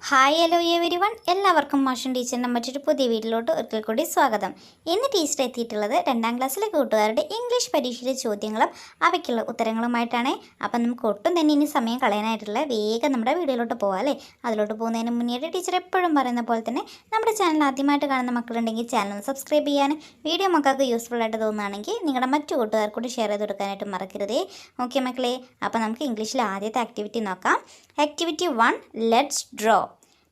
Hi hello everyone, എല്ലാവർക്കും മാഷൻ ടീച്ചറിൻ്റെ മറ്റൊരു പുതിയ വീഡിയോയിലോട്ട് ഒരിക്കൽ കൂടി സ്വാഗതം. ഇന്ന് ടീച്ചർ എത്തിയിട്ടുള്ളത് 2ാം ക്ലാസ്സിലെ കൂട്ടുകാരുടെ ഇംഗ്ലീഷ് പരീക്ഷയിലെ ചോദ്യങ്ങളും അവയ്ക്കുള്ള ഉത്തരങ്ങളുമായിട്ടാണ്. അപ്പം നമുക്ക് ഒട്ടും തന്നെ ഇനി സമയം കളയാനായിട്ടുള്ള വേഗം നമ്മുടെ വീഡിയോയിലോട്ട് പോകാം അല്ലേ. അതിലോട്ട് പോകുന്നതിന് മുന്നേ ടീച്ചർ എപ്പോഴും പറയുന്ന പോലെ തന്നെ നമ്മുടെ ചാനൽ ആദ്യമായിട്ട് കാണുന്ന മക്കളുണ്ടെങ്കിൽ ചാനൽ സബ്സ്ക്രൈബ് ചെയ്യാനും വീഡിയോ മക്കൾക്ക് യൂസ്ഫുൾ ആയിട്ട് തോന്നുകയാണെങ്കിൽ നിങ്ങളുടെ മറ്റു കൂട്ടുകാർക്കൂടി ഷെയർ ചെയ്ത് കൊടുക്കാനായിട്ട് മറക്കരുതേ. ഓക്കെ മക്കളെ, അപ്പോൾ നമുക്ക് ഇംഗ്ലീഷിലെ ആദ്യത്തെ ആക്ടിവിറ്റി നോക്കാം. Activity 1, let's draw.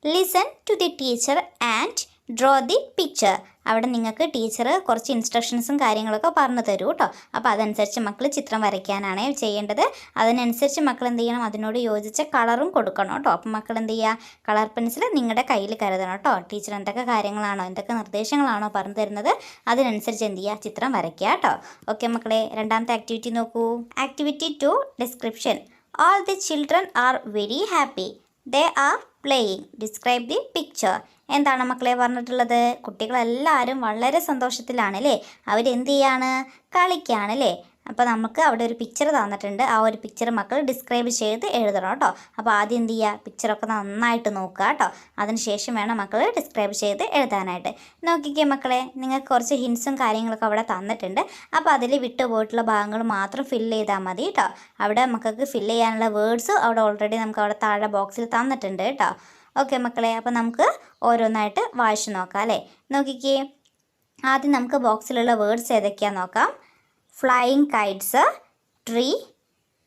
Listen to the teacher and draw the picture. അവിടെ നിങ്ങൾക്ക് ടീച്ചർ കുറച്ച് ഇൻസ്ട്രക്ഷൻസും കാര്യങ്ങളൊക്കെ പറഞ്ഞു തരൂ കേട്ടോ. അപ്പോൾ അതനുസരിച്ച് മക്കൾ ചിത്രം വരയ്ക്കാനാണ് ചെയ്യേണ്ടത്. അതിനനുസരിച്ച് മക്കൾ എന്ത് ചെയ്യണം, അതിനോട് യോജിച്ച കളറും കൊടുക്കണം കേട്ടോ. അപ്പം മക്കൾ എന്ത് ചെയ്യുക, കളർ പെൻസിൽ നിങ്ങളുടെ കയ്യിൽ കരുതണം കേട്ടോ. ടീച്ചർ എന്തൊക്കെ കാര്യങ്ങളാണോ എന്തൊക്കെ നിർദ്ദേശങ്ങളാണോ പറഞ്ഞു തരുന്നത് അതിനനുസരിച്ച് എന്ത് ചെയ്യുക, ചിത്രം വരയ്ക്കുക കേട്ടോ. ഓക്കെ മക്കളെ, രണ്ടാമത്തെ ആക്ടിവിറ്റി നോക്കൂ. Activity 2, description. All the children are very happy. They are playing. Describe the picture. എന്താണ് മക്കളെ പറഞ്ഞിട്ടുള്ളത്? കുട്ടികളെല്ലാവരും വളരെ സന്തോഷത്തിലാണ് അല്ലേ. അവരെന്ത് ചെയ്യാണ്, കളിക്കുകയാണ് അല്ലേ. അപ്പോൾ നമുക്ക് അവിടെ ഒരു പിക്ചർ തന്നിട്ടുണ്ട്. ആ ഒരു പിക്ചർ മക്കൾ ഡിസ്ക്രൈബ് ചെയ്ത് എഴുതണം കേട്ടോ. അപ്പോൾ ആദ്യം എന്ത് ചെയ്യുക, പിക്ചറൊക്കെ നന്നായിട്ട് നോക്കുക കേട്ടോ. അതിനുശേഷം വേണം മക്കൾ ഡിസ്ക്രൈബ് ചെയ്ത് എഴുതാനായിട്ട്. നോക്കിക്കേ മക്കളെ, നിങ്ങൾക്ക് കുറച്ച് ഹിൻസും കാര്യങ്ങളൊക്കെ അവിടെ തന്നിട്ടുണ്ട്. അപ്പോൾ അതിൽ വിട്ടുപോയിട്ടുള്ള ഭാഗങ്ങൾ മാത്രം ഫില്ല് ചെയ്താൽ മതി കേട്ടോ. അവിടെ മക്കൾക്ക് ഫില്ല് ചെയ്യാനുള്ള വേർഡ്സ് അവിടെ ഓൾറെഡി നമുക്ക് അവിടെ താഴെ ബോക്സിൽ തന്നിട്ടുണ്ട് കേട്ടോ. ഓക്കെ മക്കളെ, അപ്പോൾ നമുക്ക് ഓരോന്നായിട്ട് വായിച്ച് നോക്കാം അല്ലേ. നോക്കിക്കേ, ആദ്യം നമുക്ക് ബോക്സിലുള്ള വേർഡ്സ് ഏതൊക്കെയാണെന്ന് നോക്കാം. Flying Kites, tree,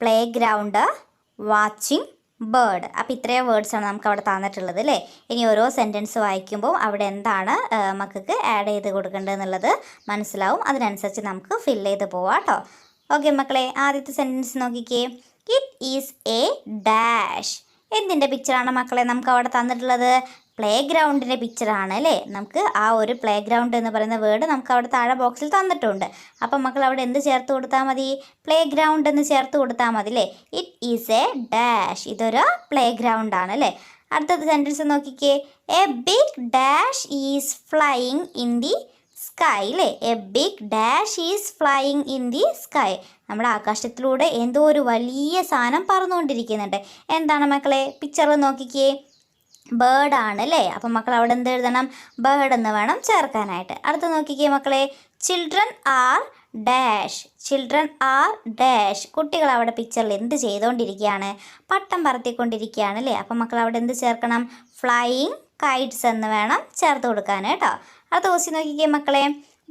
play ground, watching bird. അപ്പോൾ ഇത്രയും വേർഡ്സാണ് നമുക്ക് അവിടെ തന്നിട്ടുള്ളത് അല്ലേ. ഇനി ഓരോ സെൻറ്റൻസ് വായിക്കുമ്പോൾ അവിടെ എന്താണ് മക്കൾക്ക് ആഡ് ചെയ്ത് കൊടുക്കേണ്ടതെന്നുള്ളത് മനസ്സിലാവും. അതിനനുസരിച്ച് നമുക്ക് ഫില്ല് ചെയ്ത് പോവാം കേട്ടോ. ഓക്കെ മക്കളെ, ആദ്യത്തെ സെൻറ്റൻസ് നോക്കിക്കേ. It is a dash. എന്തിൻ്റെ പിക്ചറാണ് മക്കളെ നമുക്ക് അവിടെ തന്നിട്ടുള്ളത്? പ്ലേ ഗ്രൗണ്ടിൻ്റെ പിക്ചറാണ് അല്ലേ. നമുക്ക് ആ ഒരു പ്ലേ ഗ്രൗണ്ട് എന്ന് പറയുന്ന വേർഡ് നമുക്ക് അവിടെ താഴെ ബോക്സിൽ തന്നിട്ടുണ്ട്. അപ്പം മക്കൾ അവിടെ എന്ത് ചേർത്ത് കൊടുത്താൽ മതി? പ്ലേ ഗ്രൗണ്ട് എന്ന് ചേർത്ത് കൊടുത്താൽ മതി അല്ലേ. It is a dash. ഇതൊരു പ്ലേ ഗ്രൗണ്ട് ആണ് അല്ലേ. അടുത്തത് സെൻറ്റൻസ് നോക്കിക്കേ. A big dash is flying in the sky അല്ലേ. A big dash is flying in the sky. നമ്മുടെ ആകാശത്തിലൂടെ എന്തോ ഒരു വലിയ സാധനം പറന്നുകൊണ്ടിരിക്കുന്നുണ്ട്. എന്താണ് മക്കളെ? പിക്ചറിൽ നോക്കിക്കേ, ബേർഡാണ് അല്ലേ. അപ്പം മക്കൾ അവിടെ എന്ത് എഴുതണം? ബേർഡ് എന്ന് വേണം ചേർക്കാനായിട്ട്. അടുത്ത് നോക്കിക്കേ മക്കളെ. Children are dash. Children are dash. കുട്ടികൾ അവിടെ പിക്ചറിൽ എന്ത് ചെയ്തുകൊണ്ടിരിക്കുകയാണ്? പട്ടം പറത്തിക്കൊണ്ടിരിക്കുകയാണ് അല്ലേ. അപ്പം മക്കൾ അവിടെ എന്ത് ചേർക്കണം? ഫ്ലൈയിങ് കൈറ്റ്സ് എന്ന് വേണം ചേർത്ത് കൊടുക്കാൻ കേട്ടോ. അടുത്ത ക്വസ്റ്റ്യൻ നോക്കിക്കേ മക്കളെ.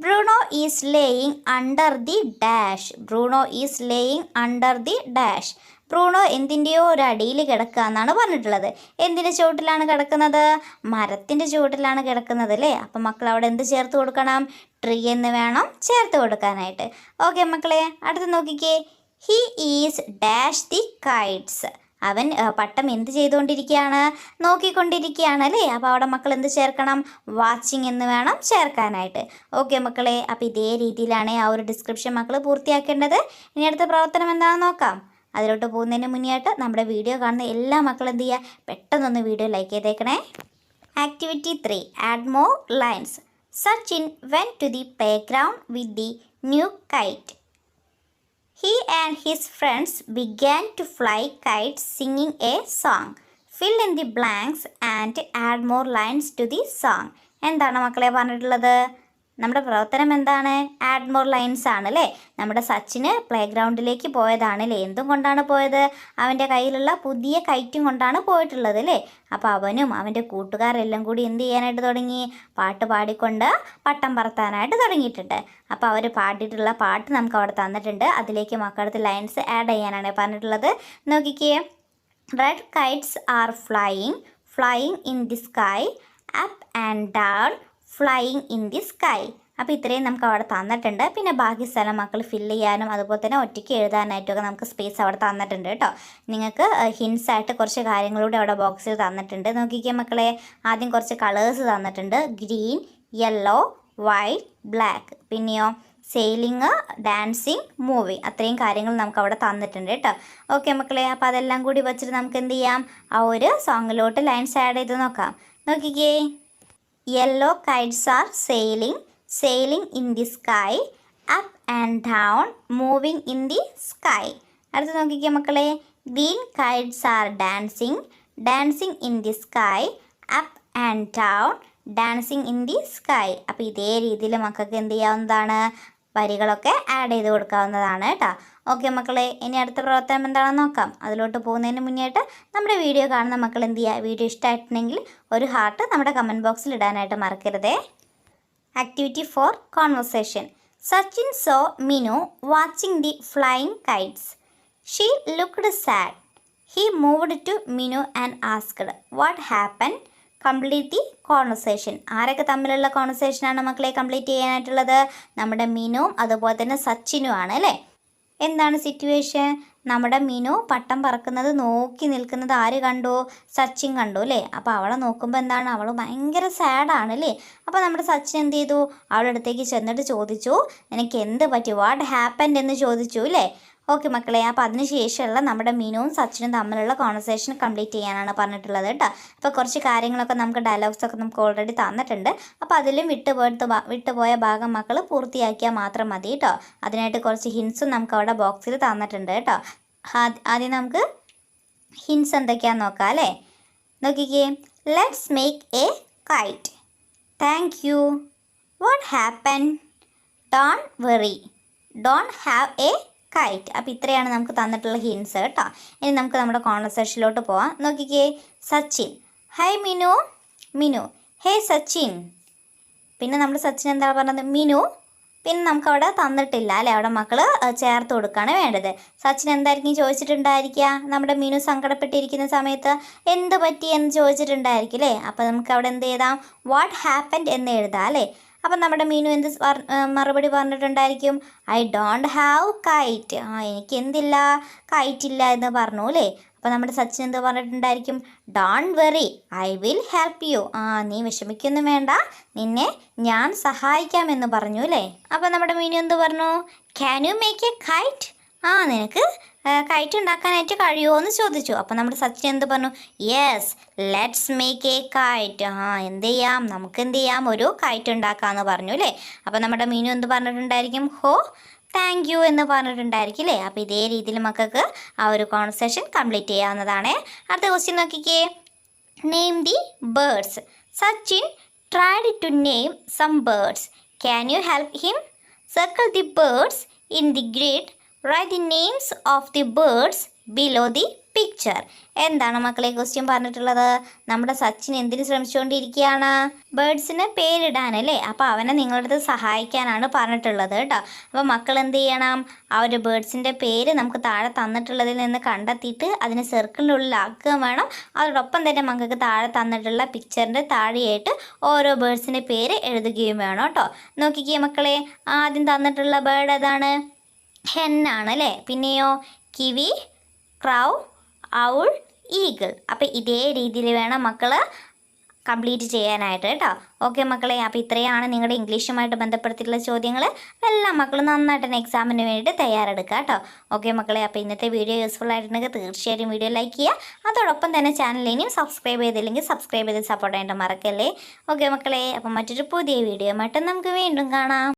Bruno is laying under the dash. Bruno is laying under the dash. Bruno എന്തിൻ്റെയോ ഒരു അടിയിൽ കിടക്കുക എന്നാണ് പറഞ്ഞിട്ടുള്ളത്. എന്തിൻ്റെ ചുവട്ടിലാണ് കിടക്കുന്നത്? മരത്തിൻ്റെ ചുവട്ടിലാണ് കിടക്കുന്നത് അല്ലേ. അപ്പം മക്കൾ അവിടെ എന്ത് ചേർത്ത് കൊടുക്കണം? ട്രീ എന്ന് വേണം ചേർത്ത് കൊടുക്കാനായിട്ട്. ഓക്കെ മക്കളെ, അടുത്ത് നോക്കിക്കേ. He is dash the Kites. അവൻ പട്ടം എന്ത് ചെയ്തുകൊണ്ടിരിക്കുകയാണ്? നോക്കിക്കൊണ്ടിരിക്കുകയാണ് അല്ലേ. അപ്പോൾ അവിടെ മക്കൾ എന്ത് ചേർക്കണം? വാച്ചിങ് എന്ന് വേണം ചേർക്കാനായിട്ട്. ഓക്കെ മക്കളെ, അപ്പോൾ ഇതേ രീതിയിലാണ് ആ ഒരു ഡിസ്ക്രിപ്ഷൻ മക്കൾ പൂർത്തിയാക്കേണ്ടത്. ഇനി അടുത്ത പ്രവർത്തനം എന്താണെന്ന് നോക്കാം. അതിലോട്ട് പോകുന്നതിന് മുന്നേ ആയിട്ട് നമ്മുടെ വീഡിയോ കാണുന്ന എല്ലാ മക്കളും എന്ത് ചെയ്യുക, പെട്ടെന്നൊന്ന് വീഡിയോ ലൈക്ക് ചെയ്തേക്കണേ. Activity 3, add more lines. Sachin went to the play ground with the new kite. He and his friends began to fly kites singing a song. Fill in the blanks and add more lines to the song. എന്താണ് മക്കളെ പറഞ്ഞിട്ടുള്ളത്? നമ്മുടെ പ്രവർത്തനം എന്താണ്? Add more lines ആണ് അല്ലേ. നമ്മുടെ സച്ചിന് play ഗ്രൗണ്ടിലേക്ക് പോയതാണ് അല്ലേ. എന്തും കൊണ്ടാണ് പോയത്? അവൻ്റെ കയ്യിലുള്ള പുതിയ കൈറ്റും കൊണ്ടാണ് പോയിട്ടുള്ളത് അല്ലേ. അപ്പോൾ അവനും അവൻ്റെ കൂട്ടുകാരെല്ലാം കൂടി എന്ത് ചെയ്യാനായിട്ട് തുടങ്ങി? പാട്ട് പാടിക്കൊണ്ട് പട്ടം പറത്താനായിട്ട് തുടങ്ങിയിട്ടുണ്ട്. അപ്പോൾ അവർ പാടിയിട്ടുള്ള പാട്ട് നമുക്ക് അവിടെ തന്നിട്ടുണ്ട്. അതിലേക്ക് മക്കളടുത്ത് ലൈൻസ് ആഡ് ചെയ്യാനാണ് പറഞ്ഞിട്ടുള്ളത്. നോക്കിക്കേ. Red Kites are flying, flying in the sky, up and down, flying in the sky. അപ്പോൾ ഇത്രയും നമുക്ക് അവിടെ തന്നിട്ടുണ്ട്. പിന്നെ ബാക്കി സ്ഥലം മക്കൾ ഫില്ല് ചെയ്യാനും അതുപോലെ തന്നെ ഒറ്റയ്ക്ക് എഴുതാനായിട്ടൊക്കെ നമുക്ക് സ്പേസ് അവിടെ തന്നിട്ടുണ്ട് കേട്ടോ. നിങ്ങൾക്ക് ഹിൻസായിട്ട് കുറച്ച് കാര്യങ്ങളൂടെ അവിടെ ബോക്സിൽ തന്നിട്ടുണ്ട്. നോക്കിക്കേ മക്കളെ. ആദ്യം കുറച്ച് കളേഴ്സ് തന്നിട്ടുണ്ട്. Green, yellow, white, black. പിന്നെയോ സെയിലിങ്, ഡാൻസിങ്, മൂവിങ്. അത്രയും കാര്യങ്ങൾ നമുക്ക് അവിടെ തന്നിട്ടുണ്ട് കേട്ടോ. ഓക്കെ മക്കളെ, അപ്പോൾ അതെല്ലാം കൂടി വെച്ചിട്ട് നമുക്ക് എന്ത് ചെയ്യാം, ആ ഒരു സോങ്ങിലോട്ട് ലൈൻസ് ആഡ് ചെയ്ത് നോക്കാം. നോക്കിക്കേ. Yellow kites are sailing, sailing in the sky, up and down, moving in the sky. അടുത്ത് നോക്കിക്കേ മക്കളെ. Green kites are dancing, dancing in the sky, up and down dancing in the sky. അപ്പോൾ ഇതേ രീതിയിൽ മക്കൾക്ക് എന്ത് ചെയ്യാവുന്നതാണ്, വരികളൊക്കെ ആഡ് ചെയ്ത് കൊടുക്കാവുന്നതാണ് കേട്ടോ. ഓക്കെ മക്കളെ, ഇനി അടുത്ത പ്രവർത്തനം എന്താണെന്ന് നോക്കാം. അതിലോട്ട് പോകുന്നതിന് മുന്നേയായിട്ട് നമ്മുടെ വീഡിയോ കാണുന്ന മക്കൾ എന്ത് ചെയ്യുക, വീഡിയോ ഇഷ്ടമായിട്ടുണ്ടെങ്കിൽ ഒരു ഹാർട്ട് നമ്മുടെ കമൻറ്റ് ബോക്സിൽ ഇടാനായിട്ട് മറക്കരുതേ. Activity 4 conversation. Sachin saw Minu watching the flying kites. She looked sad. He moved to Minu and asked what happen. Complete the conversation. ആരൊക്കെ തമ്മിലുള്ള കോൺവെർസേഷനാണ് മക്കളെ കംപ്ലീറ്റ് ചെയ്യാനായിട്ടുള്ളത്? നമ്മുടെ മിനുവും അതുപോലെ തന്നെ സച്ചിനും ആണ് അല്ലേ. എന്താണ് സിറ്റുവേഷൻ? നമ്മുടെ മിനു പട്ടം പറക്കുന്നത് നോക്കി നിൽക്കുന്നത് ആര് കണ്ടു? സച്ചിൻ കണ്ടു അല്ലേ. അപ്പോൾ അവളെ നോക്കുമ്പോൾ എന്താണ്, അവൾ ഭയങ്കര സാഡാണ് അല്ലേ. അപ്പോൾ നമ്മുടെ സച്ചിൻ എന്ത് ചെയ്തു, അവളുടെ അടുത്തേക്ക് ചെന്നിട്ട് ചോദിച്ചു, നിനക്ക് എന്ത് പറ്റി, വാട്ട് ഹാപ്പൻഡ് എന്ന് ചോദിച്ചു അല്ലേ. ഓക്കെ മക്കളെ, അപ്പോൾ അതിന് ശേഷമുള്ള നമ്മുടെ മിനുവും സച്ചിനും തമ്മിലുള്ള കോൺവെർസേഷൻ കംപ്ലീറ്റ് ചെയ്യാനാണ് പറഞ്ഞിട്ടുള്ളത് കേട്ടോ. അപ്പോൾ കുറച്ച് കാര്യങ്ങളൊക്കെ നമുക്ക് ഡയലോഗ്സൊക്കെ നമുക്ക് ഓൾറെഡി തന്നിട്ടുണ്ട്. അപ്പോൾ അതിലും വിട്ടുപോയ ഭാഗം മക്കൾ പൂർത്തിയാക്കിയാൽ മാത്രം മതി കേട്ടോ. അതിനായിട്ട് കുറച്ച് ഹിൻസും നമുക്ക് അവിടെ ബോക്സിൽ തന്നിട്ടുണ്ട് കേട്ടോ. ആദ്യം നമുക്ക് ഹിൻസ് എന്തൊക്കെയാണെന്ന് നോക്കാം അല്ലേ. നോക്കിക്കേ. Let's make A KITE. Thank you. What happen. Don't worry. Don't have A KITE. അപ്പോൾ ഇത്രയാണ് നമുക്ക് തന്നിട്ടുള്ള ഹിൻസ് കേട്ടോ. ഇനി നമുക്ക് നമ്മുടെ കോൺവെർസേഷനിലോട്ട് പോവാം. നോക്കിക്കേ. സച്ചിൻ. ഹൈ മിനു. മിനു. ഹേ സച്ചിൻ. പിന്നെ നമ്മുടെ സച്ചിൻ എന്താ പറഞ്ഞത്, മിനു. പിന്നെ നമുക്കവിടെ തന്നിട്ടില്ല അല്ലേ, അവിടെ മക്കൾ ചേർത്ത് കൊടുക്കുകയാണ് വേണ്ടത്. സച്ചിൻ എന്തായിരിക്കും ചോദിച്ചിട്ടുണ്ടായിരിക്കുക, നമ്മുടെ മിനു സങ്കടപ്പെട്ടിരിക്കുന്ന സമയത്ത് എന്ത് പറ്റി എന്ന് ചോദിച്ചിട്ടുണ്ടായിരിക്കും അല്ലേ. അപ്പോൾ നമുക്ക് അവിടെ എന്ത് ചെയ്താം, വാട്ട് ഹാപ്പൻഡ് എന്ന് എഴുതാം അല്ലേ. അപ്പം നമ്മുടെ മീനു എന്ത് മറുപടി പറഞ്ഞിട്ടുണ്ടായിരിക്കും, ഐ ഡോണ്ട് ഹാവ് കൈറ്റ്. എനിക്ക് എന്തില്ല, കൈറ്റില്ല എന്ന് പറഞ്ഞു അല്ലേ. അപ്പോൾ നമ്മുടെ സച്ചിൻ എന്ത് പറഞ്ഞിട്ടുണ്ടായിരിക്കും, don't worry, I will help you. നീ വിഷമിക്കൊന്നും വേണ്ട, നിന്നെ ഞാൻ സഹായിക്കാമെന്ന് പറഞ്ഞു അല്ലേ. അപ്പോൾ നമ്മുടെ മീനു എന്ത് പറഞ്ഞു, can you make A KITE. നിനക്ക് കൈറ്റ് ഉണ്ടാക്കാനായിട്ട് കഴിയുമോ എന്ന് ചോദിച്ചു. അപ്പോൾ നമ്മുടെ സച്ചിൻ എന്ത് പറഞ്ഞു, yes let's make A KITE. എന്ത് ചെയ്യാം, നമുക്ക് എന്ത് ചെയ്യാം, ഒരു കൈറ്റ് ഉണ്ടാക്കാമെന്ന് പറഞ്ഞു അല്ലേ. അപ്പോൾ നമ്മുടെ മീനു എന്ത് പറഞ്ഞിട്ടുണ്ടായിരിക്കും, ഹോ താങ്ക് യു എന്ന് പറഞ്ഞിട്ടുണ്ടായിരിക്കും അല്ലേ. അപ്പോൾ ഇതേ രീതിയിൽ മക്കൾക്ക് ആ ഒരു കോൺവെർസേഷൻ കംപ്ലീറ്റ് ചെയ്യാവുന്നതാണ്. അടുത്ത ക്വസ്റ്റ്യൻ നോക്കിക്കേ. Name the birds. Sachin tried to name some birds. Can you help him. Circle the birds in the grid. Write the names of the birds below the picture. എന്താണ് മക്കളെ ക്വസ്റ്റ്യൻ പറഞ്ഞിട്ടുള്ളത്? നമ്മുടെ സച്ചിൻ എന്തിനു ശ്രമിച്ചുകൊണ്ടിരിക്കുകയാണ്? ബേർഡ്സിന് പേരിടാനല്ലേ. അപ്പോൾ അവനെ നിങ്ങളുടെ അടുത്ത് സഹായിക്കാനാണ് പറഞ്ഞിട്ടുള്ളത് കേട്ടോ. അപ്പോൾ മക്കൾ എന്ത് ചെയ്യണം, ആ ഒരു ബേർഡ്സിൻ്റെ പേര് നമുക്ക് താഴെ തന്നിട്ടുള്ളതിൽ നിന്ന് കണ്ടെത്തിയിട്ട് അതിന് സർക്കിളിനുള്ളിലാക്കുകയും വേണം. അതോടൊപ്പം തന്നെ മക്കൾക്ക് താഴെ തന്നിട്ടുള്ള പിക്ചറിൻ്റെ താഴെയായിട്ട് ഓരോ ബേർഡ്സിൻ്റെ പേര് എഴുതുകയും വേണം കേട്ടോ. നോക്കിക്കേ മക്കളെ, ആദ്യം തന്നിട്ടുള്ള ബേർഡ് ഏതാണ്? ഹെന്നാണ് അല്ലേ. പിന്നെയോ കിവി, ക്രൗ, ഔൾ, ഈഗിൾ. അപ്പോൾ ഇതേ രീതിയിൽ വേണം മക്കൾ കംപ്ലീറ്റ് ചെയ്യാനായിട്ട് കേട്ടോ. ഓക്കെ മക്കളെ, അപ്പോൾ ഇത്രയാണ് നിങ്ങളുടെ ഇംഗ്ലീഷുമായിട്ട് ബന്ധപ്പെടുത്തിയിട്ടുള്ള ചോദ്യങ്ങൾ. എല്ലാ മക്കളും നന്നായിട്ട് തന്നെ എക്സാമിന് വേണ്ടിയിട്ട് തയ്യാറെടുക്കുക കേട്ടോ. ഓക്കെ മക്കളെ, അപ്പോൾ ഇന്നത്തെ വീഡിയോ യൂസ്ഫുൾ ആയിട്ടുണ്ടെങ്കിൽ തീർച്ചയായും വീഡിയോ ലൈക്ക് ചെയ്യുക. അതോടൊപ്പം തന്നെ ചാനൽ ഇനിയും സബ്സ്ക്രൈബ് ചെയ്തില്ലെങ്കിൽ സബ്സ്ക്രൈബ് ചെയ്ത് സപ്പോർട്ട് ചെയ്യേണ്ട മറക്കല്ലേ. ഓക്കെ മക്കളെ, അപ്പോൾ മറ്റൊരു പുതിയ വീഡിയോ ആയിട്ട് നമുക്ക് വീണ്ടും കാണാം.